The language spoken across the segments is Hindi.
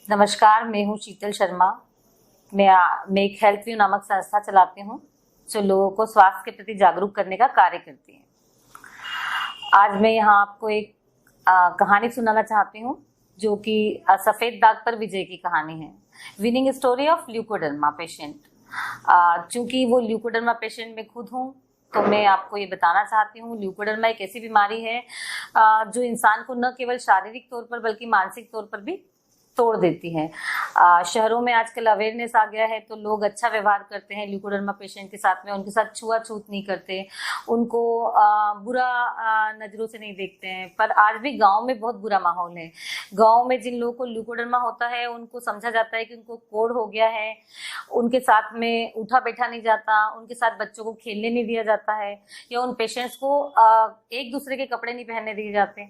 नमस्कार, मैं हूँ शीतल शर्मा। मैं एक हेल्थ व्यू नामक संस्था चलाती हूँ जो लोगों को स्वास्थ्य के प्रति जागरूक करने का कार्य करती है। आज मैं यहाँ आपको एक कहानी सुनाना चाहती हूँ जो कि सफेद दाग पर विजय की कहानी है। Winning story of leucoderma patient. चूंकि वो ल्यूकोडर्मा पेशेंट मैं खुद हूँ तो मैं आपको ये बताना चाहती हूँ। ल्यूकोडर्मा एक ऐसी बीमारी है जो इंसान को न केवल शारीरिक तौर पर बल्कि मानसिक तौर पर भी तोड़ देती है। शहरों में आजकल अवेयरनेस आ गया है तो लोग अच्छा व्यवहार करते हैं ल्यूकोडर्मा पेशेंट के साथ में, उनके साथ छुआछूत नहीं करते, उनको बुरा नजरों से नहीं देखते हैं। पर आज भी गांव में बहुत बुरा माहौल है। गांव में जिन लोगों को ल्यूकोडर्मा होता है उनको समझा जाता है कि उनको कोढ़ हो गया है, उनके साथ में उठा बैठा नहीं जाता, उनके साथ बच्चों को खेलने नहीं दिया जाता है, या उन पेशेंट्स को एक दूसरे के कपड़े नहीं पहनने दिए जाते।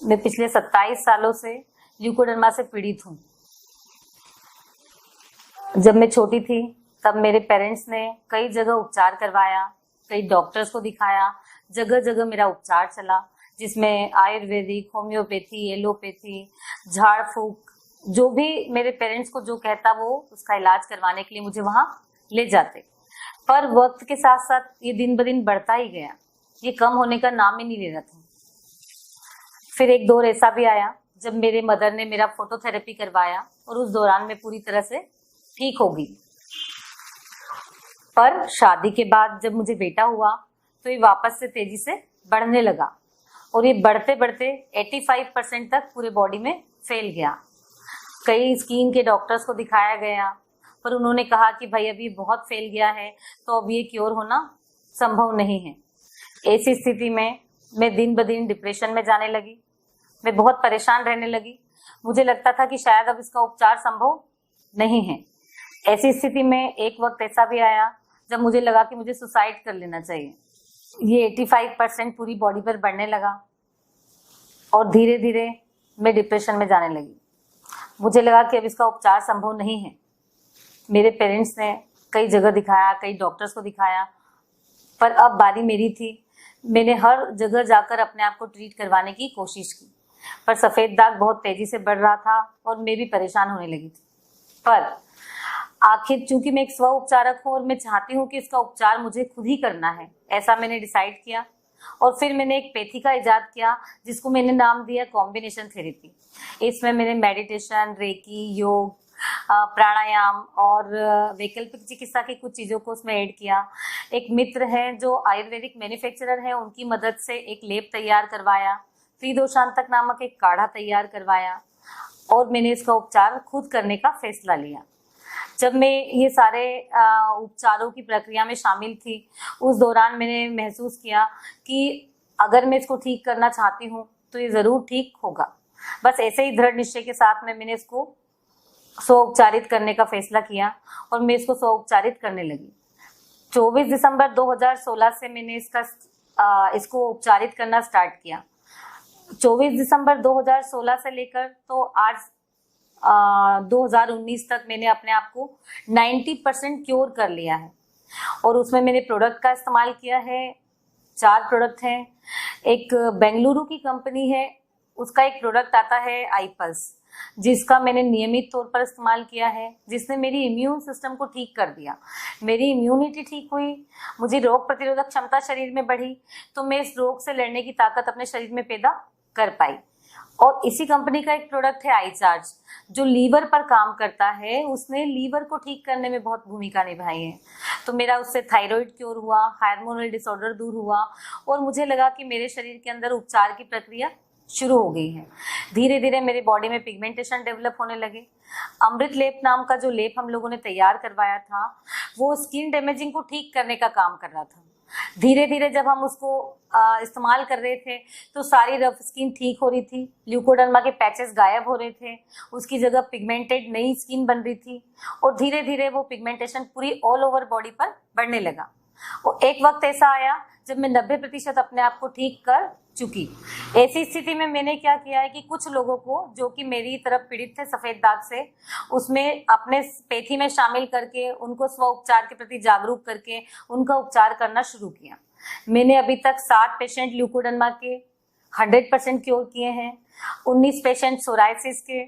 मैं पिछले 27 सालों से ल्यूकोडर्मा से पीड़ित हूँ। जब मैं छोटी थी तब मेरे पेरेंट्स ने कई जगह उपचार करवाया, कई डॉक्टर्स को दिखाया, जगह जगह मेरा उपचार चला, जिसमें आयुर्वेदिक, होम्योपैथी, एलोपैथी, झाड़ फूक, जो भी मेरे पेरेंट्स को जो कहता वो उसका इलाज करवाने के लिए मुझे वहां ले जाते। पर वक्त के साथ साथ ये दिन ब दिन बढ़ता ही गया, ये कम होने का नाम ही नहीं ले रहा था। फिर एक दौर ऐसा भी आया जब मेरे मदर ने मेरा फोटोथेरेपी करवाया और उस दौरान मैं पूरी तरह से ठीक हो गई। पर शादी के बाद जब मुझे बेटा हुआ तो ये वापस से तेजी से बढ़ने लगा और ये बढ़ते बढ़ते 85% तक पूरे बॉडी में फैल गया। कई स्किन के डॉक्टर्स को दिखाया गया पर उन्होंने कहा कि भाई अभी बहुत फैल गया है तो अब ये क्योर होना संभव नहीं है। ऐसी स्थिति में मैं दिन ब दिन डिप्रेशन में जाने लगी, मैं बहुत परेशान रहने लगी। मुझे लगता था कि शायद अब इसका उपचार संभव नहीं है। ऐसी स्थिति में एक वक्त ऐसा भी आया जब मुझे लगा कि मुझे सुसाइड कर लेना चाहिए। ये 85% पूरी बॉडी पर बढ़ने लगा और धीरे धीरे मैं डिप्रेशन में जाने लगी। मुझे लगा कि अब इसका उपचार संभव नहीं है। मेरे पेरेंट्स ने कई जगह दिखाया, कई डॉक्टर्स को दिखाया, पर अब बारी मेरी थी। मैंने हर जगह जाकर अपने आप को ट्रीट करवाने की कोशिश की, पर सफेद दाग बहुत तेजी से बढ़ रहा था और मैं भी परेशान होने लगी थी। पर आखिर चूंकि मैं एक स्व उपचारक हूँ और मैं चाहती हूँ कि इसका उपचार मुझे खुद ही करना है, ऐसा मैंने डिसाइड किया। और फिर मैंने एक पैथी का इजाद किया जिसको मैंने नाम दिया कॉम्बिनेशन थेरेपी। इसमें मैंने मेडिटेशन, रेकी, योग, प्राणायाम और वैकल्पिक चिकित्सा की कुछ चीजों को उसमें ऐड किया। एक मित्र है जो आयुर्वेदिक मैन्युफैक्चरर है, उनकी मदद से एक लेप तैयार करवाया, त्रिदोषांतक नामक एक काढ़ा तैयार करवाया और मैंने इसका उपचार खुद करने का फैसला लिया। जब मैं ये सारे उपचारों की प्रक्रिया में शामिल थी उस दौरान मैंने महसूस किया कि अगर मैं इसको ठीक करना चाहती हूँ तो ये जरूर ठीक होगा। बस ऐसे ही दृढ़ निश्चय के साथ में मैंने इसको स्वउपचारित करने का फैसला किया और मैं इसको स्वउपचारित करने लगी। 24 दिसंबर 2016 से मैंने इसको उपचारित करना स्टार्ट किया। 24 दिसंबर 2016 से लेकर तो आज 2019 तक मैंने अपने आप को 90% क्योर कर लिया है। और उसमें मैंने प्रोडक्ट का इस्तेमाल किया है। 4 प्रोडक्ट हैं। एक बेंगलुरु की कंपनी है, उसका एक प्रोडक्ट आता है आईपल्स, जिसका मैंने नियमित तौर पर इस्तेमाल किया है, जिसने मेरी इम्यून सिस्टम को ठीक कर दिया। मेरी इम्यूनिटी ठीक हुई, मुझे रोग प्रतिरोधक क्षमता शरीर में बढ़ी, तो मैं इस रोग से लड़ने की ताकत अपने शरीर में पैदा कर पाई। और इसी कंपनी का एक प्रोडक्ट है आई चार्ज, जो लीवर पर काम करता है। उसने लीवर को ठीक करने में बहुत भूमिका निभाई है। तो मेरा उससे थायराइड क्योर हुआ, हार्मोनल डिसऑर्डर दूर हुआ और मुझे लगा कि मेरे शरीर के अंदर उपचार की प्रक्रिया शुरू हो गई है। धीरे धीरे मेरे बॉडी में पिगमेंटेशन डेवलप होने लगे। अमृत लेप नाम का जो लेप हम लोगों ने तैयार करवाया था वो स्किन डैमेजिंग को ठीक करने का काम कर रहा था। धीरे धीरे जब हम उसको इस्तेमाल कर रहे थे तो सारी रफ स्किन ठीक हो रही थी, ल्यूकोडर्मा के पैचेस गायब हो रहे थे, उसकी जगह पिगमेंटेड नई स्किन बन रही थी और धीरे धीरे वो पिगमेंटेशन पूरी ऑल ओवर बॉडी पर बढ़ने लगा। और एक वक्त ऐसा आया जब मैं 90% अपने आप को ठीक कर चुकी। ऐसी स्थिति में मैंने क्या किया है कि कुछ लोगों को जो कि मेरी तरफ पीड़ित थे सफेद दाग से, उसमें अपने पैथी में शामिल करके उनको स्व उपचार के प्रति जागरूक करके उनका उपचार करना शुरू किया। मैंने अभी तक 7 पेशेंट ल्यूकोडर्मा के 100% क्योर किए हैं, 19 पेशेंट सोराइसिस के,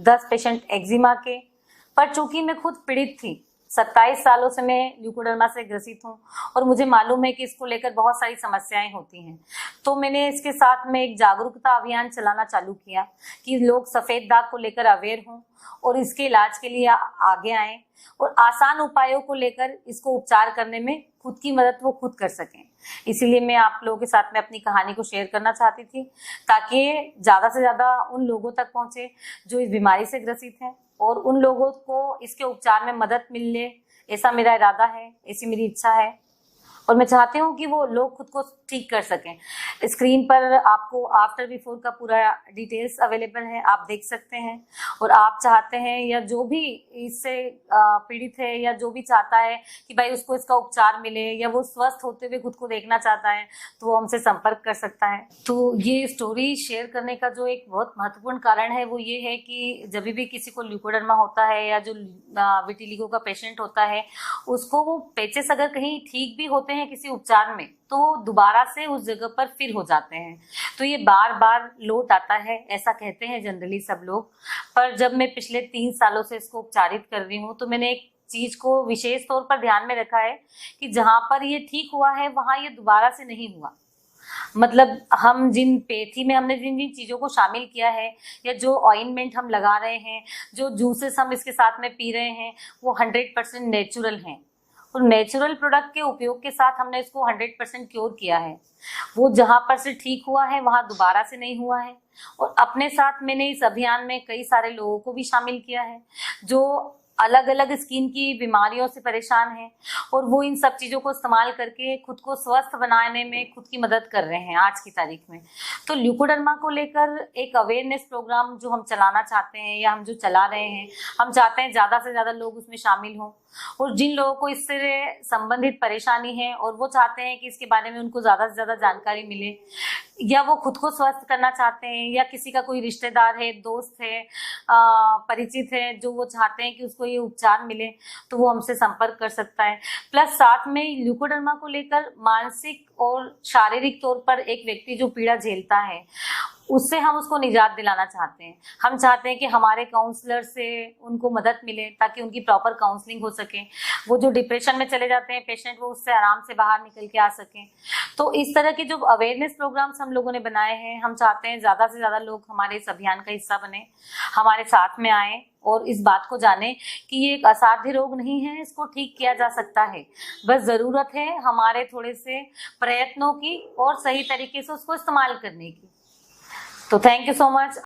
10 पेशेंट एक्जिमा के। पर चूंकि मैं खुद पीड़ित थी, 27 सालों से मैं ल्यूकोडर्मा से ग्रसित हूँ और मुझे मालूम है कि इसको लेकर बहुत सारी समस्याएं होती हैं, तो मैंने इसके साथ में एक जागरूकता अभियान चलाना चालू किया कि लोग सफ़ेद दाग को लेकर अवेयर हों और इसके इलाज के लिए आगे आएं और आसान उपायों को लेकर इसको उपचार करने में खुद की मदद वो खुद कर सकें। इसीलिए मैं आप लोगों के साथ में अपनी कहानी को शेयर करना चाहती थी, ताकि ज़्यादा से ज़्यादा उन लोगों तक पहुँचे जो इस बीमारी से ग्रसित हैं और उन लोगों को इसके उपचार में मदद मिले। ऐसा मेरा इरादा है, ऐसी मेरी इच्छा है और मैं चाहती हूँ कि वो लोग खुद को ठीक कर सकें। स्क्रीन पर आपको आफ्टर बिफोर का पूरा डिटेल्स अवेलेबल है, आप देख सकते हैं। और आप चाहते हैं या जो भी इससे पीड़ित है या जो भी चाहता है कि भाई उसको इसका उपचार मिले या वो स्वस्थ होते हुए खुद को देखना चाहता है, तो वो हमसे संपर्क कर सकता है। तो ये स्टोरी शेयर करने का जो एक बहुत महत्वपूर्ण कारण है वो ये है कि जब भी किसी को ल्यूकोडर्मा होता है या जो विटिलिगो का पेशेंट होता है, उसको वो पैचेस अगर कहीं ठीक भी होते हैं किसी उपचार में, तो दोबारा से उस जगह पर फिर हो जाते हैं। तो ये बार बार लौट आता है, ऐसा कहते हैं जनरली सब लोग। पर जब मैं पिछले 3 सालों से इसको उपचारित कर रही हूँ, तो मैंने एक चीज को विशेष तौर पर ध्यान में रखा है कि जहां पर ये ठीक हुआ है वहां ये दोबारा से नहीं हुआ। मतलब हम जिन पैथी में हमने जिन जिन चीजों को शामिल किया है या जो ऑइंटमेंट हम लगा रहे हैं, जो जूसेस हम इसके साथ में पी रहे हैं, वो 100% नेचुरल हैं और नेचुरल प्रोडक्ट के उपयोग के साथ हमने इसको 100% क्योर किया है। वो जहां पर से ठीक हुआ है वहां दोबारा से नहीं हुआ है। और अपने साथ मैंने इस अभियान में कई सारे लोगों को भी शामिल किया है जो अलग अलग स्किन की बीमारियों से परेशान हैं और वो इन सब चीज़ों को इस्तेमाल करके खुद को स्वस्थ बनाने में खुद की मदद कर रहे हैं आज की तारीख में। तो ल्यूकोडर्मा को लेकर एक अवेयरनेस प्रोग्राम जो हम चलाना चाहते हैं या हम जो चला रहे हैं, हम चाहते हैं ज़्यादा से ज़्यादा लोग उसमें शामिल हों और जिन लोगों को इससे संबंधित परेशानी है और वो चाहते हैं कि इसके बारे में उनको ज़्यादा से ज़्यादा जानकारी मिले या वो खुद को स्वस्थ करना चाहते हैं या किसी का कोई रिश्तेदार है, दोस्त है, परिचित है जो वो चाहते हैं कि उसको ये उपचार मिले, तो वो हमसे संपर्क कर सकता है। प्लस साथ में ल्यूकोडर्मा को लेकर मानसिक और शारीरिक तौर पर एक व्यक्ति जो पीड़ा झेलता है उससे हम उसको निजात दिलाना चाहते हैं। हम चाहते हैं कि हमारे काउंसलर से उनको मदद मिले ताकि उनकी प्रॉपर काउंसलिंग हो सके। वो जो डिप्रेशन में चले जाते हैं पेशेंट, वो उससे आराम से बाहर निकल के आ सकें। तो इस तरह के जो अवेयरनेस प्रोग्राम्स हम लोगों ने बनाए हैं, हम चाहते हैं ज़्यादा से ज़्यादा लोग हमारे इस अभियान का हिस्सा बने, हमारे साथ में आए और इस बात को जाने कि ये एक असाध्य रोग नहीं है, इसको ठीक किया जा सकता है। बस ज़रूरत है हमारे थोड़े से प्रयत्नों की और सही तरीके से उसको इस्तेमाल करने की। तो थैंक यू सो मच।